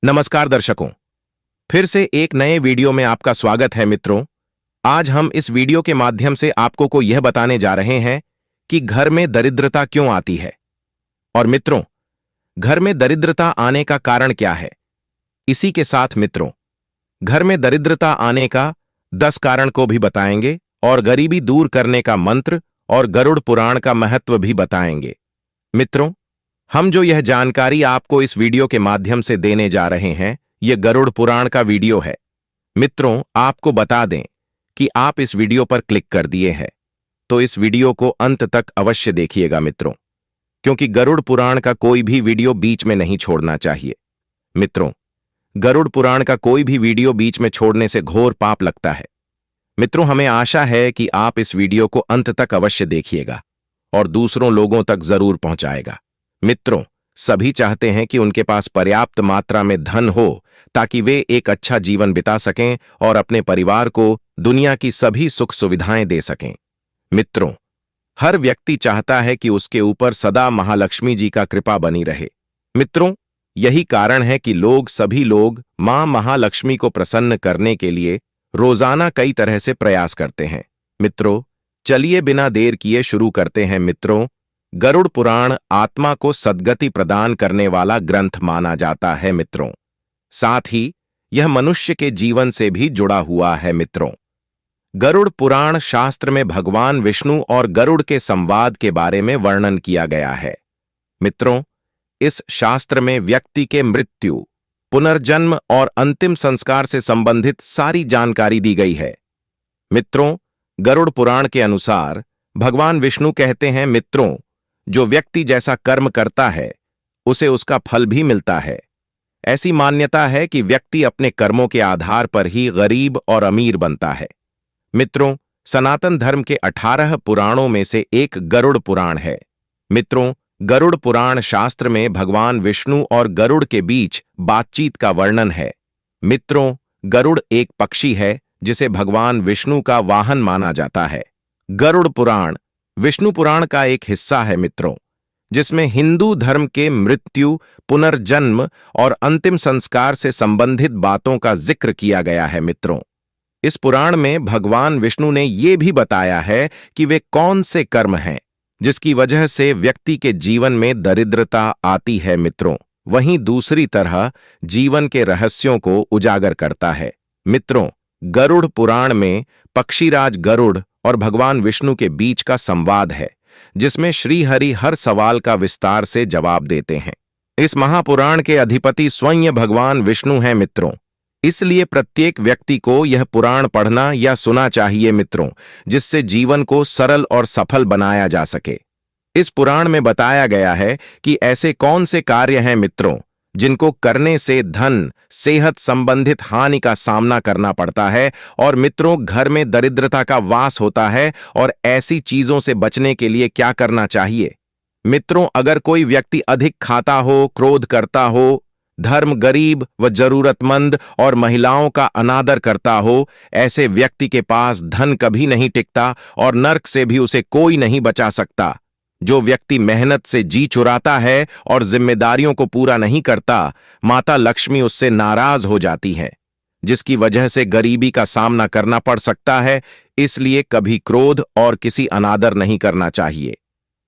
नमस्कार दर्शकों, फिर से एक नए वीडियो में आपका स्वागत है मित्रों। आज हम इस वीडियो के माध्यम से आपको को यह बताने जा रहे हैं कि घर में दरिद्रता क्यों आती है। और मित्रों, घर में दरिद्रता आने का कारण क्या है। इसी के साथ मित्रों, घर में दरिद्रता आने का 10 कारण को भी बताएंगे और गरीबी दूर करने का मंत्र और गरुड़ पुराण का महत्व भी बताएंगे। मित्रों, हम जो यह जानकारी आपको इस वीडियो के माध्यम से देने जा रहे हैं, यह गरुड़ पुराण का वीडियो है। मित्रों, आपको बता दें कि आप इस वीडियो पर क्लिक कर दिए हैं, तो इस वीडियो को अंत तक अवश्य देखिएगा मित्रों, क्योंकि गरुड़ पुराण का कोई भी वीडियो बीच में नहीं छोड़ना चाहिए। मित्रों, गरुड़ पुराण का कोई भी वीडियो बीच में छोड़ने से घोर पाप लगता है। मित्रों, हमें आशा है कि आप इस वीडियो को अंत तक अवश्य देखिएगा और दूसरों लोगों तक जरूर पहुंचाएगा। मित्रों, सभी चाहते हैं कि उनके पास पर्याप्त मात्रा में धन हो ताकि वे एक अच्छा जीवन बिता सकें और अपने परिवार को दुनिया की सभी सुख सुविधाएं दे सकें। मित्रों, हर व्यक्ति चाहता है कि उसके ऊपर सदा महालक्ष्मी जी का कृपा बनी रहे। मित्रों, यही कारण है कि सभी लोग मां महालक्ष्मी को प्रसन्न करने के लिए रोजाना कई तरह से प्रयास करते हैं। मित्रों, चलिए बिना देर किए शुरू करते हैं। मित्रों, गरुड़ पुराण आत्मा को सद्गति प्रदान करने वाला ग्रंथ माना जाता है मित्रों। साथ ही यह मनुष्य के जीवन से भी जुड़ा हुआ है मित्रों। गरुड़ पुराण शास्त्र में भगवान विष्णु और गरुड़ के संवाद के बारे में वर्णन किया गया है। मित्रों, इस शास्त्र में व्यक्ति के मृत्यु, पुनर्जन्म और अंतिम संस्कार से संबंधित सारी जानकारी दी गई है। मित्रों, गरुड़ पुराण के अनुसार भगवान विष्णु कहते हैं, मित्रों, जो व्यक्ति जैसा कर्म करता है उसे उसका फल भी मिलता है। ऐसी मान्यता है कि व्यक्ति अपने कर्मों के आधार पर ही गरीब और अमीर बनता है। मित्रों, सनातन धर्म के 18 पुराणों में से एक गरुड़ पुराण है। मित्रों, गरुड़ पुराण शास्त्र में भगवान विष्णु और गरुड़ के बीच बातचीत का वर्णन है। मित्रों, गरुड़ एक पक्षी है जिसे भगवान विष्णु का वाहन माना जाता है। गरुड़ पुराण विष्णु पुराण का एक हिस्सा है मित्रों, जिसमें हिंदू धर्म के मृत्यु, पुनर्जन्म और अंतिम संस्कार से संबंधित बातों का जिक्र किया गया है। मित्रों, इस पुराण में भगवान विष्णु ने यह भी बताया है कि वे कौन से कर्म हैं जिसकी वजह से व्यक्ति के जीवन में दरिद्रता आती है। मित्रों, वहीं दूसरी तरह जीवन के रहस्यों को उजागर करता है। मित्रों, गरुड़ पुराण में पक्षीराज गरुड़ और भगवान विष्णु के बीच का संवाद है, जिसमें श्री हरि हर सवाल का विस्तार से जवाब देते हैं। इस महापुराण के अधिपति स्वयं भगवान विष्णु हैं मित्रों, इसलिए प्रत्येक व्यक्ति को यह पुराण पढ़ना या सुना चाहिए मित्रों, जिससे जीवन को सरल और सफल बनाया जा सके। इस पुराण में बताया गया है कि ऐसे कौन से कार्य हैं मित्रों जिनको करने से धन, सेहत संबंधित हानि का सामना करना पड़ता है और मित्रों, घर में दरिद्रता का वास होता है। और ऐसी चीजों से बचने के लिए क्या करना चाहिए। मित्रों, अगर कोई व्यक्ति अधिक खाता हो, क्रोध करता हो, धर्म, गरीब व जरूरतमंद और महिलाओं का अनादर करता हो, ऐसे व्यक्ति के पास धन कभी नहीं टिकता और नर्क से भी उसे कोई नहीं बचा सकता। जो व्यक्ति मेहनत से जी चुराता है और जिम्मेदारियों को पूरा नहीं करता, माता लक्ष्मी उससे नाराज हो जाती है, जिसकी वजह से गरीबी का सामना करना पड़ सकता है। इसलिए कभी क्रोध और किसी अनादर नहीं करना चाहिए।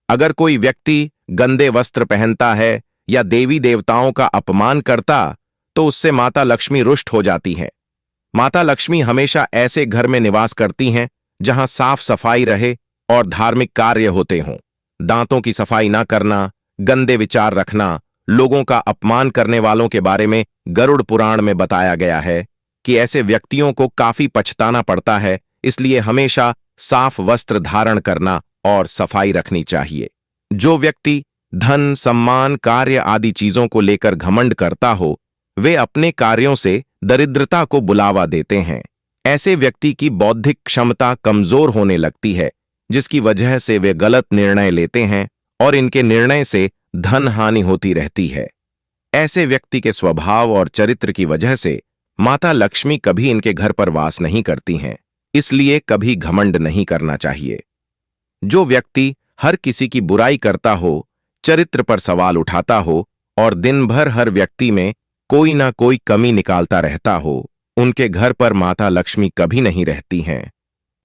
अगर कोई व्यक्ति गंदे वस्त्र पहनता है या देवी देवताओं का अपमान करता, तो उससे माता लक्ष्मी रुष्ट हो जाती है। माता लक्ष्मी हमेशा ऐसे घर में निवास करती हैं जहां साफ सफाई रहे और धार्मिक कार्य होते हों। दांतों की सफाई ना करना, गंदे विचार रखना, लोगों का अपमान करने वालों के बारे में गरुड़ पुराण में बताया गया है कि ऐसे व्यक्तियों को काफी पछताना पड़ता है। इसलिए हमेशा साफ वस्त्र धारण करना और सफाई रखनी चाहिए। जो व्यक्ति धन, सम्मान, कार्य आदि चीजों को लेकर घमंड करता हो, वे अपने कार्यों से दरिद्रता को बुलावा देते हैं। ऐसे व्यक्ति की बौद्धिक क्षमता कमजोर होने लगती है, जिसकी वजह से वे गलत निर्णय लेते हैं और इनके निर्णय से धन हानि होती रहती है। ऐसे व्यक्ति के स्वभाव और चरित्र की वजह से माता लक्ष्मी कभी इनके घर पर वास नहीं करती हैं। इसलिए कभी घमंड नहीं करना चाहिए। जो व्यक्ति हर किसी की बुराई करता हो, चरित्र पर सवाल उठाता हो और दिन भर हर व्यक्ति में कोई ना कोई कमी निकालता रहता हो, उनके घर पर माता लक्ष्मी कभी नहीं रहती हैं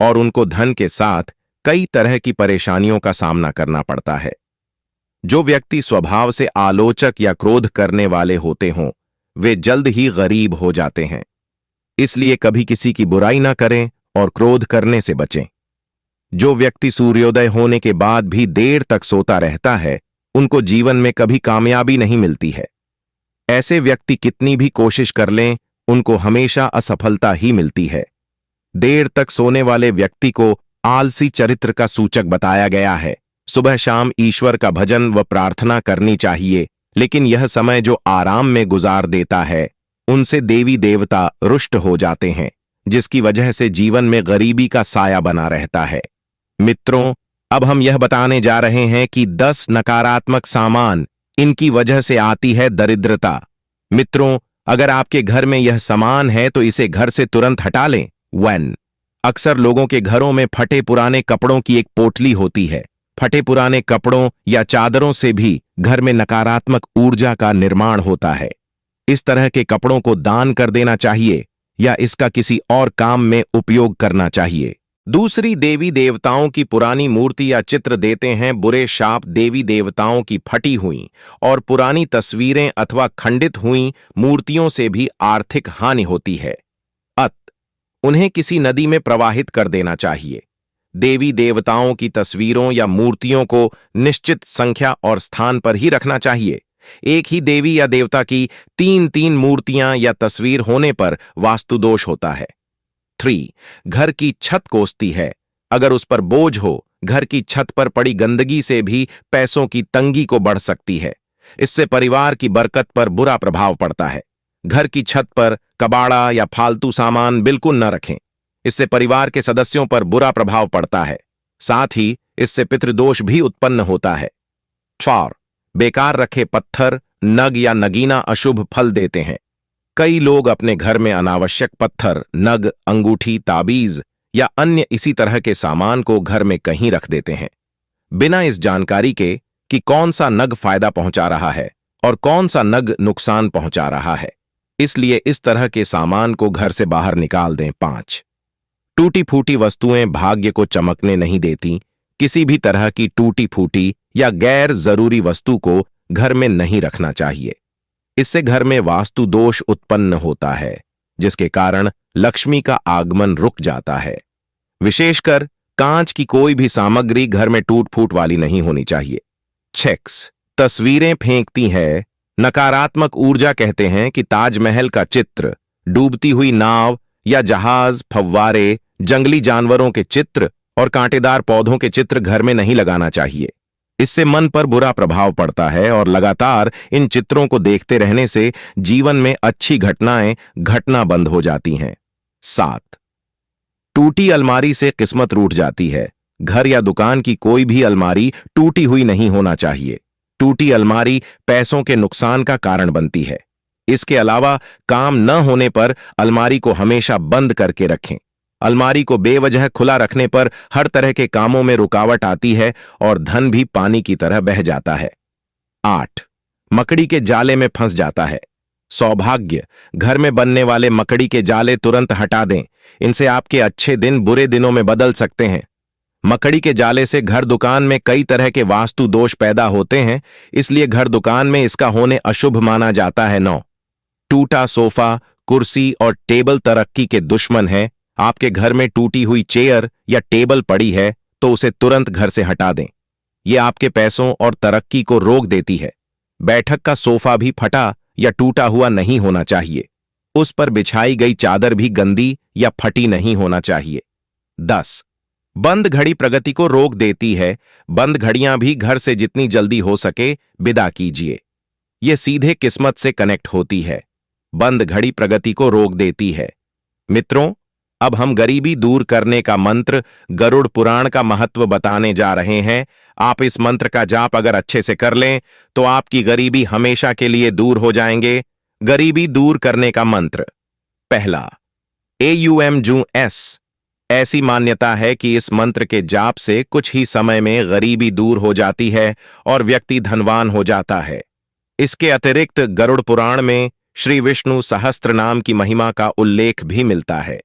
और उनको धन के साथ कई तरह की परेशानियों का सामना करना पड़ता है। जो व्यक्ति स्वभाव से आलोचक या क्रोध करने वाले होते हों, वे जल्द ही गरीब हो जाते हैं। इसलिए कभी किसी की बुराई ना करें और क्रोध करने से बचें। जो व्यक्ति सूर्योदय होने के बाद भी देर तक सोता रहता है, उनको जीवन में कभी कामयाबी नहीं मिलती है। ऐसे व्यक्ति कितनी भी कोशिश कर लें, उनको हमेशा असफलता ही मिलती है। देर तक सोने वाले व्यक्ति को आलसी चरित्र का सूचक बताया गया है। सुबह शाम ईश्वर का भजन व प्रार्थना करनी चाहिए, लेकिन यह समय जो आराम में गुजार देता है, उनसे देवी देवता रुष्ट हो जाते हैं, जिसकी वजह से जीवन में गरीबी का साया बना रहता है। मित्रों, अब हम यह बताने जा रहे हैं कि 10 नकारात्मक सामान, इनकी वजह से आती है दरिद्रता। मित्रों, अगर आपके घर में यह सामान है तो इसे घर से तुरंत हटा लें। 1. अक्सर लोगों के घरों में फटे पुराने कपड़ों की एक पोटली होती है। फटे पुराने कपड़ों या चादरों से भी घर में नकारात्मक ऊर्जा का निर्माण होता है। इस तरह के कपड़ों को दान कर देना चाहिए या इसका किसी और काम में उपयोग करना चाहिए। दूसरी, देवी देवताओं की पुरानी मूर्ति या चित्र देते हैं बुरे शाप। देवी देवताओं की फटी हुई और पुरानी तस्वीरें अथवा खंडित हुई मूर्तियों से भी आर्थिक हानि होती है। उन्हें किसी नदी में प्रवाहित कर देना चाहिए। देवी देवताओं की तस्वीरों या मूर्तियों को निश्चित संख्या और स्थान पर ही रखना चाहिए। एक ही देवी या देवता की 3-3 मूर्तियां या तस्वीर होने पर वास्तु दोष होता है। 3. घर की छत कोसती है। अगर उस पर बोझ हो, घर की छत पर पड़ी गंदगी से भी पैसों की तंगी को बढ़ सकती है। इससे परिवार की बरकत पर बुरा प्रभाव पड़ता है। घर की छत पर कबाड़ा या फालतू सामान बिल्कुल न रखें। इससे परिवार के सदस्यों पर बुरा प्रभाव पड़ता है। साथ ही इससे पितृदोष भी उत्पन्न होता है। 4. बेकार रखे पत्थर, नग या नगीना अशुभ फल देते हैं। कई लोग अपने घर में अनावश्यक पत्थर, नग, अंगूठी, ताबीज या अन्य इसी तरह के सामान को घर में कहीं रख देते हैं, बिना इस जानकारी के कि कौन सा नग फायदा पहुंचा रहा है और कौन सा नग नुकसान पहुंचा रहा है। इसलिए इस तरह के सामान को घर से बाहर निकाल दें। 5. टूटी फूटी वस्तुएं भाग्य को चमकने नहीं देती। किसी भी तरह की टूटी फूटी या गैर जरूरी वस्तु को घर में नहीं रखना चाहिए। इससे घर में वास्तु दोष उत्पन्न होता है, जिसके कारण लक्ष्मी का आगमन रुक जाता है। विशेषकर कांच की कोई भी सामग्री घर में टूट फूट वाली नहीं होनी चाहिए। 6. तस्वीरें फेंकती है। नकारात्मक ऊर्जा कहते हैं कि ताजमहल का चित्र, डूबती हुई नाव या जहाज, फव्वारे, जंगली जानवरों के चित्र और कांटेदार पौधों के चित्र घर में नहीं लगाना चाहिए। इससे मन पर बुरा प्रभाव पड़ता है और लगातार इन चित्रों को देखते रहने से जीवन में अच्छी घटनाएं घटना बंद हो जाती हैं। 7. टूटी अलमारी से किस्मत रूठ जाती है। घर या दुकान की कोई भी अलमारी टूटी हुई नहीं होना चाहिए। टूटी अलमारी पैसों के नुकसान का कारण बनती है। इसके अलावा काम न होने पर अलमारी को हमेशा बंद करके रखें। अलमारी को बेवजह खुला रखने पर हर तरह के कामों में रुकावट आती है और धन भी पानी की तरह बह जाता है। 8. मकड़ी के जाले में फंस जाता है। सौभाग्य, घर में बनने वाले मकड़ी के जाले तुरंत हटा दें। इनसे आपके अच्छे दिन बुरे दिनों में बदल सकते हैं। मकड़ी के जाले से घर दुकान में कई तरह के वास्तु दोष पैदा होते हैं, इसलिए घर दुकान में इसका होने अशुभ माना जाता है। 9. टूटा सोफा, कुर्सी और टेबल तरक्की के दुश्मन है। आपके घर में टूटी हुई चेयर या टेबल पड़ी है तो उसे तुरंत घर से हटा दें। यह आपके पैसों और तरक्की को रोक देती है। बैठक का सोफा भी फटा या टूटा हुआ नहीं होना चाहिए। उस पर बिछाई गई चादर भी गंदी या फटी नहीं होना चाहिए। 10. बंद घड़ी प्रगति को रोक देती है। बंद घड़ियां भी घर से जितनी जल्दी हो सके विदा कीजिए। यह सीधे किस्मत से कनेक्ट होती है। बंद घड़ी प्रगति को रोक देती है। मित्रों, अब हम गरीबी दूर करने का मंत्र गरुड़ पुराण का महत्व बताने जा रहे हैं। आप इस मंत्र का जाप अगर अच्छे से कर लें तो आपकी गरीबी हमेशा के लिए दूर हो जाएंगे। गरीबी दूर करने का मंत्र। पहला, AUMJUS। ऐसी मान्यता है कि इस मंत्र के जाप से कुछ ही समय में गरीबी दूर हो जाती है और व्यक्ति धनवान हो जाता है। इसके अतिरिक्त गरुड़ पुराण में श्री विष्णु सहस्त्र नाम की महिमा का उल्लेख भी मिलता है।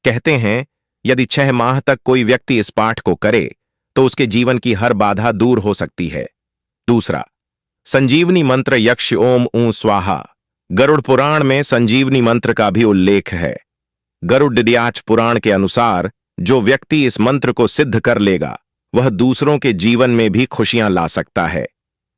कहते हैं, यदि 6 माह तक कोई व्यक्ति इस पाठ को करे तो उसके जीवन की हर बाधा दूर हो सकती है। दूसरा, संजीवनी मंत्र यक्ष ओम ऊ स्वाहा। गरुड़ पुराण में संजीवनी मंत्र का भी उल्लेख है। गरुड़द्वयाच पुराण के अनुसार जो व्यक्ति इस मंत्र को सिद्ध कर लेगा वह दूसरों के जीवन में भी खुशियां ला सकता है।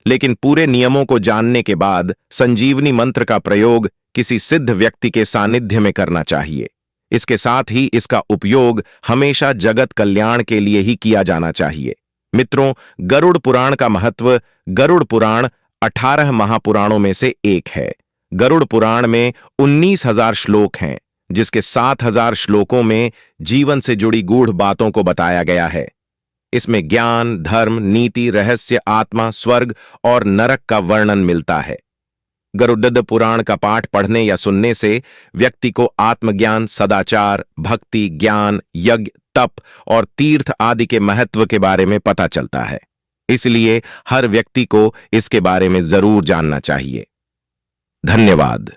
लेकिन पूरे नियमों को जानने के बाद संजीवनी मंत्र का प्रयोग किसी सिद्ध व्यक्ति के सानिध्य में करना चाहिए। इसके साथ ही इसका उपयोग हमेशा जगत कल्याण के लिए ही किया जाना चाहिए। मित्रों, गरुड़ पुराण का महत्व। गरुड़ पुराण 18 महापुराणों में से एक है। गरुड़ पुराण में 19,000 श्लोक हैं, जिसके 7,000 श्लोकों में जीवन से जुड़ी गूढ़ बातों को बताया गया है। इसमें ज्ञान, धर्म, नीति, रहस्य, आत्मा, स्वर्ग और नरक का वर्णन मिलता है। गरुड़ पुराण का पाठ पढ़ने या सुनने से व्यक्ति को आत्मज्ञान, सदाचार, भक्ति, ज्ञान, यज्ञ, तप और तीर्थ आदि के महत्व के बारे में पता चलता है। इसलिए हर व्यक्ति को इसके बारे में जरूर जानना चाहिए। धन्यवाद।